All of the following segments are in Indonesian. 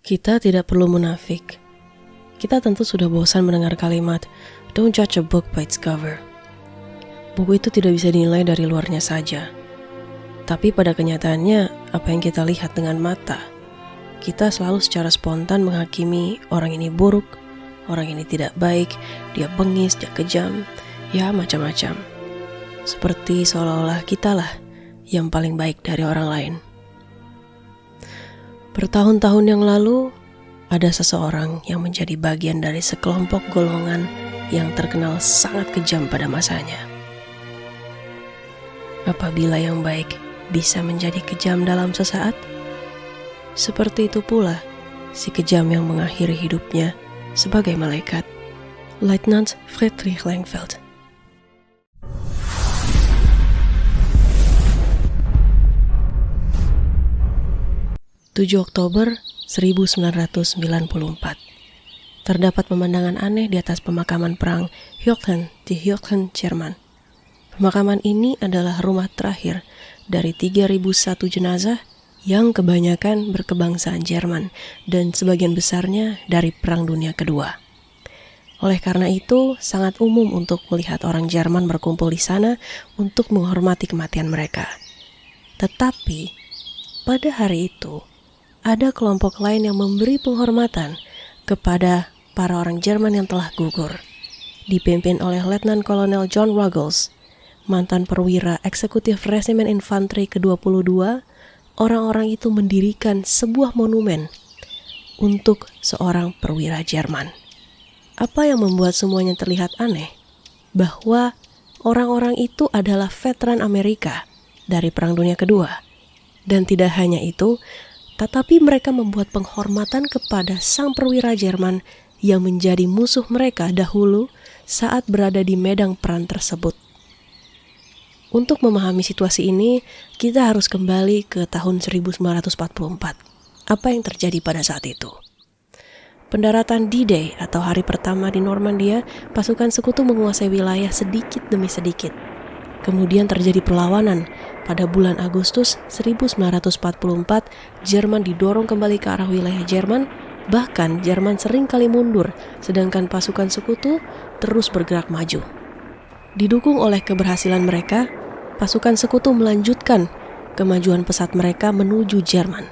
Kita tidak perlu munafik. Kita tentu sudah bosan mendengar kalimat, "Don't judge a book by its cover." Buku itu tidak bisa dinilai dari luarnya saja. Tapi pada kenyataannya, apa yang kita lihat dengan mata, kita selalu secara spontan menghakimi orang ini buruk, orang ini tidak baik, dia bengis, dia kejam, ya macam-macam. Seperti seolah-olah kitalah yang paling baik dari orang lain. Bertahun-tahun yang lalu, ada seseorang yang menjadi bagian dari sekelompok golongan yang terkenal sangat kejam pada masanya. Apabila yang baik bisa menjadi kejam dalam sesaat, seperti itu pula si kejam yang mengakhiri hidupnya sebagai malaikat, Leutnant Friedrich Langfeld. 7 Oktober 1994. Terdapat pemandangan aneh di atas pemakaman perang Hürtgen di Hürtgen, Jerman. Pemakaman ini adalah rumah terakhir dari 3001 jenazah yang kebanyakan berkebangsaan Jerman dan sebagian besarnya dari Perang Dunia Kedua. Oleh karena itu, sangat umum untuk melihat orang Jerman berkumpul di sana untuk menghormati kematian mereka. Tetapi, pada hari itu, ada kelompok lain yang memberi penghormatan kepada para orang Jerman yang telah gugur. Dipimpin oleh Letnan Kolonel John Ruggles, mantan perwira eksekutif Resimen Infanteri ke-22, orang-orang itu mendirikan sebuah monumen untuk seorang perwira Jerman. Apa yang membuat semuanya terlihat aneh? Bahwa orang-orang itu adalah veteran Amerika dari Perang Dunia Kedua. Dan tidak hanya itu, tetapi mereka membuat penghormatan kepada sang perwira Jerman yang menjadi musuh mereka dahulu saat berada di medan perang tersebut. Untuk memahami situasi ini, kita harus kembali ke tahun 1944. Apa yang terjadi pada saat itu? Pendaratan D-Day atau hari pertama di Normandia, pasukan sekutu menguasai wilayah sedikit demi sedikit. Kemudian terjadi perlawanan. Pada bulan Agustus 1944, Jerman didorong kembali ke arah wilayah Jerman, bahkan Jerman sering kali mundur, sedangkan pasukan sekutu terus bergerak maju. Didukung oleh keberhasilan mereka, pasukan sekutu melanjutkan kemajuan pesat mereka menuju Jerman.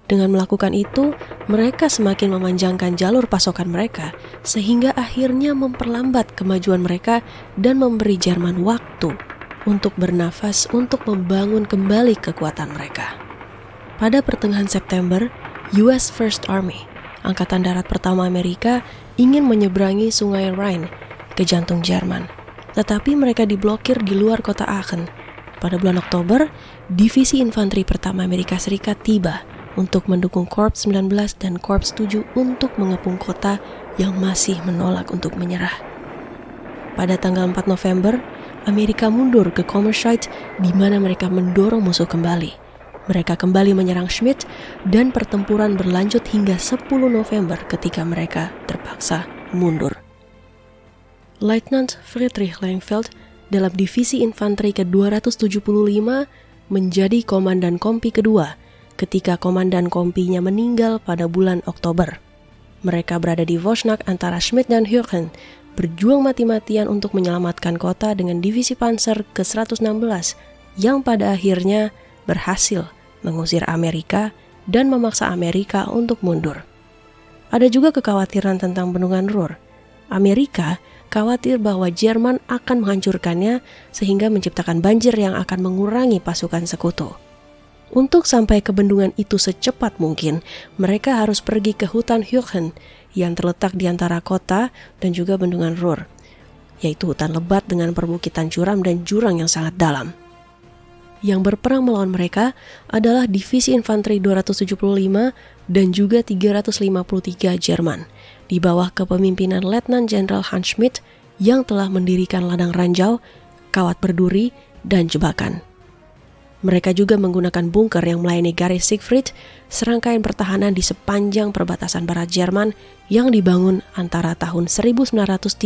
Dengan melakukan itu, mereka semakin memanjangkan jalur pasokan mereka, sehingga akhirnya memperlambat kemajuan mereka dan memberi Jerman waktu untuk bernafas untuk membangun kembali kekuatan mereka. Pada pertengahan September, US First Army, Angkatan Darat Pertama Amerika, ingin menyeberangi Sungai Rhine ke jantung Jerman, tetapi mereka diblokir di luar kota Aachen. Pada bulan Oktober, Divisi Infanteri Pertama Amerika Serikat tiba untuk mendukung Korps 19 dan Korps 7 untuk mengepung kota yang masih menolak untuk menyerah. Pada tanggal 4 November, Amerika mundur ke Kommerscheid di mana mereka mendorong musuh kembali. Mereka kembali menyerang Schmidt dan pertempuran berlanjut hingga 10 November ketika mereka terpaksa mundur. Leutnant Friedrich Langfeld dalam Divisi Infanteri ke-275 menjadi Komandan Kompi kedua ketika Komandan Kompinya meninggal pada bulan Oktober. Mereka berada di Vosnak antara Schmidt dan Hürtgen, berjuang mati-matian untuk menyelamatkan kota dengan divisi panser ke-116 yang pada akhirnya berhasil mengusir Amerika dan memaksa Amerika untuk mundur. Ada juga kekhawatiran tentang bendungan Ruhr. Amerika khawatir bahwa Jerman akan menghancurkannya sehingga menciptakan banjir yang akan mengurangi pasukan sekutu. Untuk sampai ke bendungan itu secepat mungkin, mereka harus pergi ke hutan Hürtgen yang terletak di antara kota dan juga bendungan Ruhr, yaitu hutan lebat dengan perbukitan curam dan jurang yang sangat dalam. Yang berperang melawan mereka adalah Divisi Infanteri 275 dan juga 353 Jerman, di bawah kepemimpinan Letnan Jenderal Hans Schmidt yang telah mendirikan ladang ranjau, kawat berduri, dan jebakan. Mereka juga menggunakan bunker yang melayani garis Siegfried, serangkaian pertahanan di sepanjang perbatasan barat Jerman yang dibangun antara tahun 1936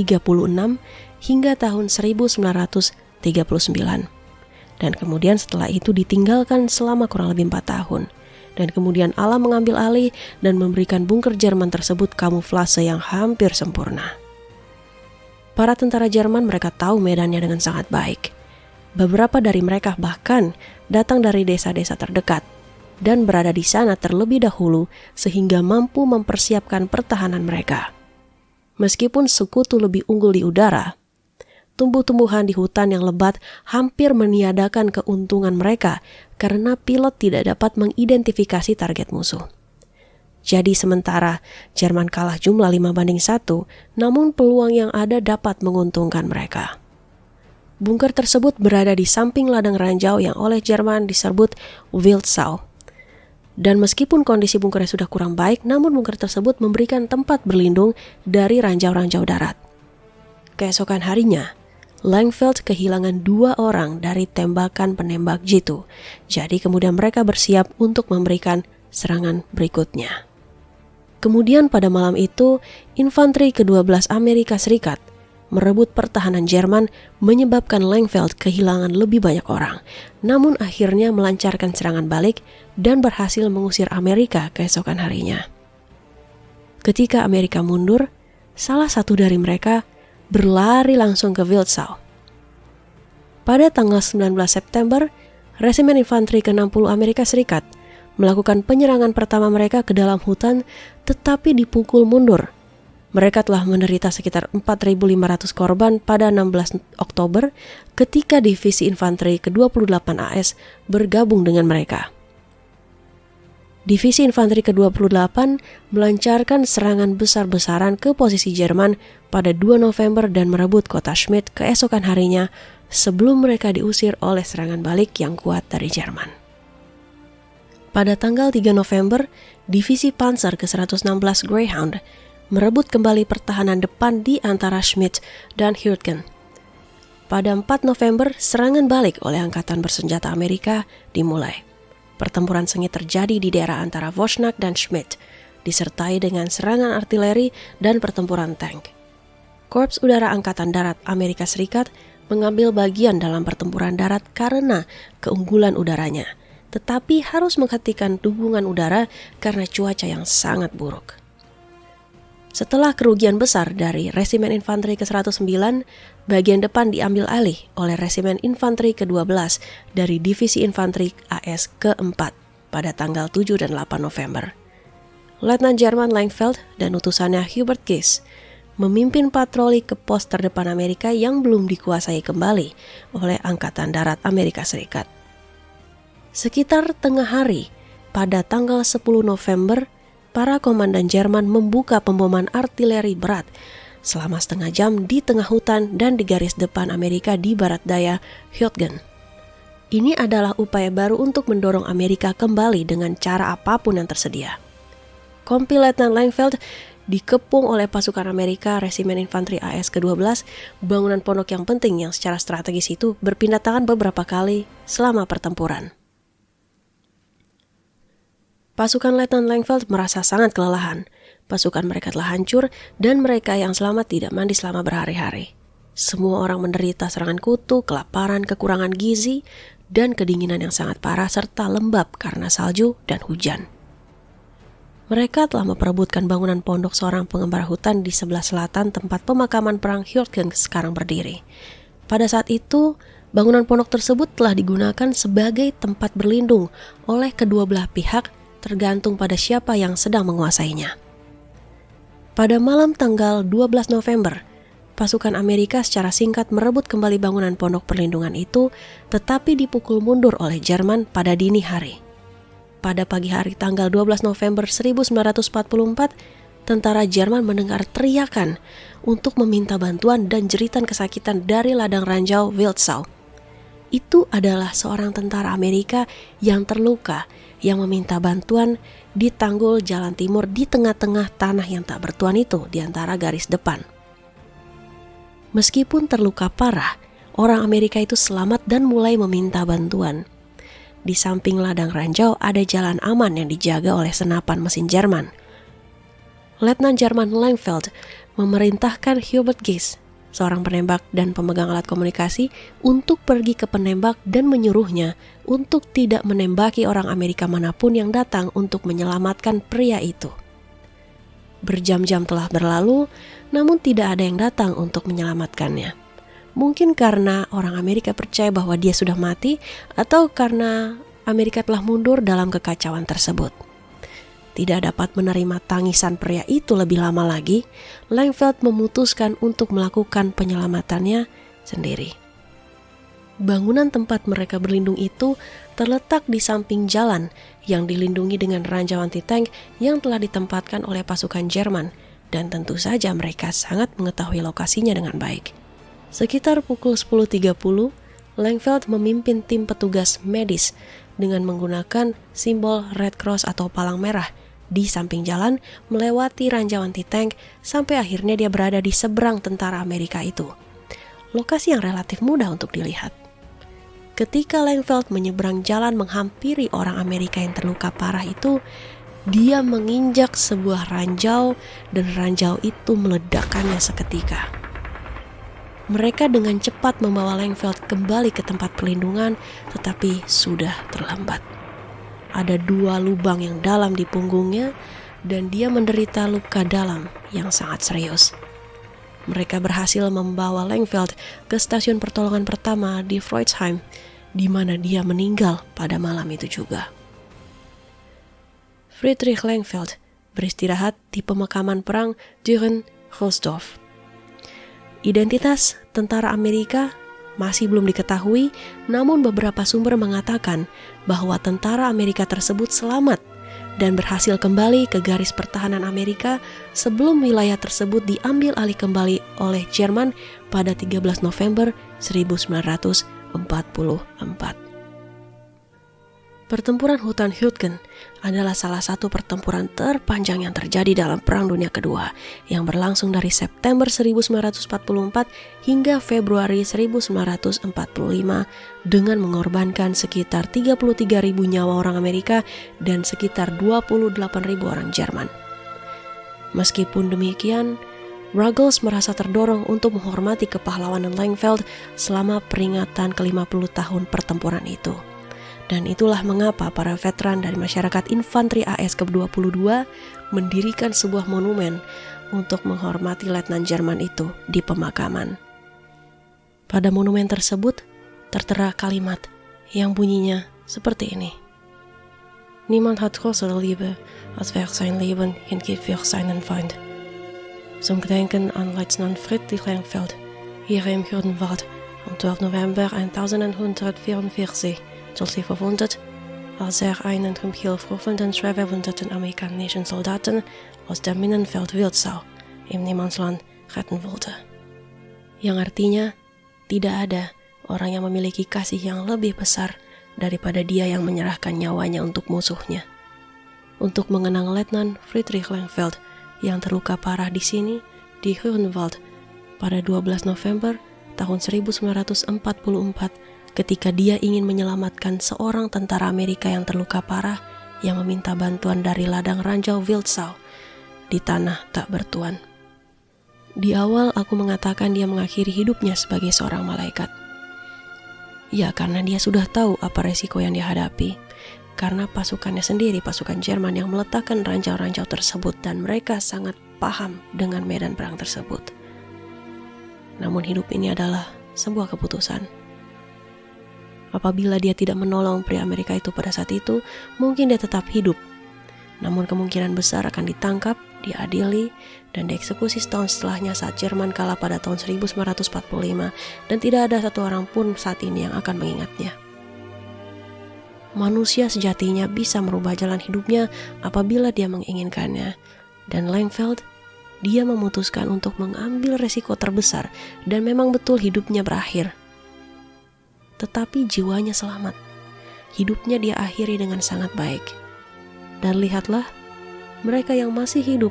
hingga tahun 1939. Dan kemudian setelah itu ditinggalkan selama kurang lebih 4 tahun. dan kemudian Allah mengambil alih dan memberikan bunker Jerman tersebut kamuflase yang hampir sempurna. Para tentara Jerman mereka tahu medannya dengan sangat baik. Beberapa dari mereka bahkan datang dari desa-desa terdekat dan berada di sana terlebih dahulu sehingga mampu mempersiapkan pertahanan mereka. Meskipun sekutu lebih unggul di udara, tumbuh-tumbuhan di hutan yang lebat hampir meniadakan keuntungan mereka karena pilot tidak dapat mengidentifikasi target musuh. Jadi sementara Jerman kalah jumlah 5-1, namun peluang yang ada dapat menguntungkan mereka. Bunker tersebut berada di samping ladang ranjau yang oleh Jerman diserbut Wildsau. Dan meskipun kondisi bunkernya sudah kurang baik, namun bunker tersebut memberikan tempat berlindung dari ranjau-ranjau darat. Keesokan harinya, Langfeld kehilangan 2 orang dari tembakan penembak jitu. Jadi kemudian mereka bersiap untuk memberikan serangan berikutnya. Kemudian pada malam itu, infanteri ke-12 Amerika Serikat merebut pertahanan Jerman menyebabkan Langfeld kehilangan lebih banyak orang. Namun akhirnya melancarkan serangan balik dan berhasil mengusir Amerika keesokan harinya. Ketika Amerika mundur, salah satu dari mereka berlari langsung ke Wildsau. Pada tanggal 19 September, Resimen Infanteri ke-60 Amerika Serikat melakukan penyerangan pertama mereka ke dalam hutan, tetapi dipukul mundur. Mereka telah menderita sekitar 4.500 korban pada 16 Oktober ketika Divisi Infanteri ke-28 AS bergabung dengan mereka. Divisi Infanteri ke-28 melancarkan serangan besar-besaran ke posisi Jerman pada 2 November dan merebut kota Schmidt keesokan harinya sebelum mereka diusir oleh serangan balik yang kuat dari Jerman. Pada tanggal 3 November, Divisi Panzer ke-116 Greyhound merebut kembali pertahanan depan di antara Schmidt dan Hürtgen. Pada 4 November, serangan balik oleh Angkatan Bersenjata Amerika dimulai. Pertempuran sengit terjadi di daerah antara Vosnak dan Schmidt, disertai dengan serangan artileri dan pertempuran tank. Korps Udara Angkatan Darat Amerika Serikat mengambil bagian dalam pertempuran darat karena keunggulan udaranya, tetapi harus menghentikan dukungan udara karena cuaca yang sangat buruk. Setelah kerugian besar dari Resimen Infanteri ke-109, bagian depan diambil alih oleh Resimen Infanteri ke-12 dari Divisi Infanteri AS ke-4 pada tanggal 7 dan 8 November. Letnan Jerman Langfeld dan utusannya Hubert Gies memimpin patroli ke pos terdepan Amerika yang belum dikuasai kembali oleh Angkatan Darat Amerika Serikat. Sekitar tengah hari, pada tanggal 10 November, para komandan Jerman membuka pemboman artileri berat selama setengah jam di tengah hutan dan di garis depan Amerika di barat daya Hürtgen. Ini adalah upaya baru untuk mendorong Amerika kembali dengan cara apapun yang tersedia. Kompi Letnan Langfeld dikepung oleh pasukan Amerika Resimen Infanteri AS ke-12, bangunan pondok yang penting yang secara strategis itu berpindah tangan beberapa kali selama pertempuran. Pasukan Letnan Langfeld merasa sangat kelelahan. Pasukan mereka telah hancur dan mereka yang selamat tidak mandi selama berhari-hari. Semua orang menderita serangan kutu, kelaparan, kekurangan gizi, dan kedinginan yang sangat parah serta lembab karena salju dan hujan. Mereka telah memperebutkan bangunan pondok seorang pengembara hutan di sebelah selatan tempat pemakaman perang Hürtgen sekarang berdiri. Pada saat itu, bangunan pondok tersebut telah digunakan sebagai tempat berlindung oleh kedua belah pihak tergantung pada siapa yang sedang menguasainya. Pada malam tanggal 12 November, pasukan Amerika secara singkat merebut kembali bangunan pondok perlindungan itu, tetapi dipukul mundur oleh Jerman pada dini hari. Pada pagi hari tanggal 12 November 1944, tentara Jerman mendengar teriakan untuk meminta bantuan dan jeritan kesakitan dari ladang ranjau Wildsau. Itu adalah seorang tentara Amerika yang terluka yang meminta bantuan di tanggul jalan timur di tengah-tengah tanah yang tak bertuan itu di antara garis depan. Meskipun terluka parah, orang Amerika itu selamat dan mulai meminta bantuan. Di samping ladang ranjau ada jalan aman yang dijaga oleh senapan mesin Jerman. Letnan Jerman Langfeld memerintahkan Hubert Gies, seorang penembak dan pemegang alat komunikasi, untuk pergi ke penembak dan menyuruhnya untuk tidak menembaki orang Amerika manapun yang datang untuk menyelamatkan pria itu. Berjam-jam telah berlalu, namun tidak ada yang datang untuk menyelamatkannya. Mungkin karena orang Amerika percaya bahwa dia sudah mati, atau karena Amerika telah mundur dalam kekacauan tersebut. Tidak dapat menerima tangisan pria itu lebih lama lagi, Langfeld memutuskan untuk melakukan penyelamatannya sendiri. Bangunan tempat mereka berlindung itu terletak di samping jalan yang dilindungi dengan ranjau anti-tank yang telah ditempatkan oleh pasukan Jerman, dan tentu saja mereka sangat mengetahui lokasinya dengan baik. Sekitar pukul 10.30, Langfeld memimpin tim petugas medis dengan menggunakan simbol Red Cross atau palang merah di samping jalan, melewati ranjau anti-tank sampai akhirnya dia berada di seberang tentara Amerika itu. Lokasi yang relatif mudah untuk dilihat. Ketika Langfeld menyeberang jalan menghampiri orang Amerika yang terluka parah itu, dia menginjak sebuah ranjau dan ranjau itu meledakkannya seketika. Mereka dengan cepat membawa Langfeld kembali ke tempat perlindungan, tetapi sudah terlambat. Ada 2 lubang yang dalam di punggungnya dan dia menderita luka dalam yang sangat serius. Mereka berhasil membawa Langfeld ke stasiun pertolongan pertama di Freudsheim, di mana dia meninggal pada malam itu juga. Friedrich Langfeld beristirahat di pemakaman perang Düren-Rosdorf. Identitas tentara Amerika masih belum diketahui, namun beberapa sumber mengatakan bahwa tentara Amerika tersebut selamat dan berhasil kembali ke garis pertahanan Amerika sebelum wilayah tersebut diambil alih kembali oleh Jerman pada 13 November 1944. Pertempuran hutan Hütgen adalah salah satu pertempuran terpanjang yang terjadi dalam Perang Dunia Kedua yang berlangsung dari September 1944 hingga Februari 1945 dengan mengorbankan sekitar 33.000 nyawa orang Amerika dan sekitar 28.000 orang Jerman. Meskipun demikian, Ruggles merasa terdorong untuk menghormati kepahlawanan Langfeld selama peringatan ke-50 tahun pertempuran itu. Dan itulah mengapa para veteran dari masyarakat infanteri AS ke-22 mendirikan sebuah monumen untuk menghormati letnan Jerman itu di pemakaman. Pada monumen tersebut tertera kalimat yang bunyinya seperti ini. Niemand hat größere Liebe, als wer sein Leben hingibt für seinen Feind. Zum Gedenken an Leutnant Friedrich Langfeld, hier im Hürdenwald am 12. November 1944, zoals hij verwundet, als einen zum hilfrufenden schwer verwundeten amerikanischen Soldaten aus der Minenfeld Wildsau im Niemandsland retten wollte. Yang artinya, tidak ada orang yang memiliki kasih yang lebih besar daripada dia yang menyerahkan nyawanya untuk musuhnya. Untuk mengenang Letnan Friedrich Langfeld yang terluka parah di sini, di Hürdenwald, pada 12 November tahun 1944, ketika dia ingin menyelamatkan seorang tentara Amerika yang terluka parah yang meminta bantuan dari ladang ranjau Wildsau di tanah tak bertuan. Di awal aku mengatakan dia mengakhiri hidupnya sebagai seorang malaikat. Ya, karena dia sudah tahu apa resiko yang dihadapi, karena pasukannya sendiri, pasukan Jerman yang meletakkan ranjau-ranjau tersebut dan mereka sangat paham dengan medan perang tersebut. Namun hidup ini adalah sebuah keputusan. Apabila dia tidak menolong pria Amerika itu pada saat itu, mungkin dia tetap hidup. Namun kemungkinan besar akan ditangkap, diadili, dan dieksekusi setahun setelahnya saat Jerman kalah pada tahun 1945, dan tidak ada satu orang pun saat ini yang akan mengingatnya. Manusia sejatinya bisa merubah jalan hidupnya apabila dia menginginkannya, dan Langfeld, dia memutuskan untuk mengambil resiko terbesar, dan memang betul hidupnya berakhir. Tetapi jiwanya selamat. Hidupnya dia akhiri dengan sangat baik. Dan lihatlah, mereka yang masih hidup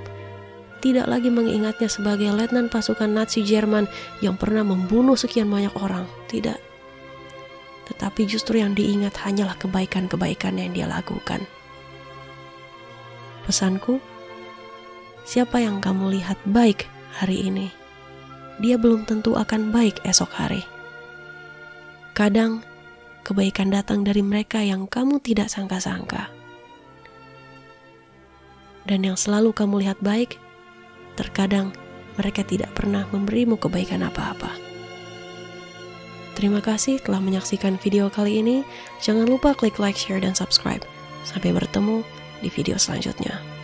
tidak lagi mengingatnya sebagai letnan pasukan Nazi Jerman yang pernah membunuh sekian banyak orang. Tidak. Tetapi justru yang diingat hanyalah kebaikan-kebaikan yang dia lakukan. Pesanku, siapa yang kamu lihat baik hari ini? dia belum tentu akan baik esok hari. Kadang, kebaikan datang dari mereka yang kamu tidak sangka-sangka. Dan yang selalu kamu lihat baik, terkadang mereka tidak pernah memberimu kebaikan apa-apa. Terima kasih telah menyaksikan video kali ini. Jangan lupa klik like, share, dan subscribe. Sampai bertemu di video selanjutnya.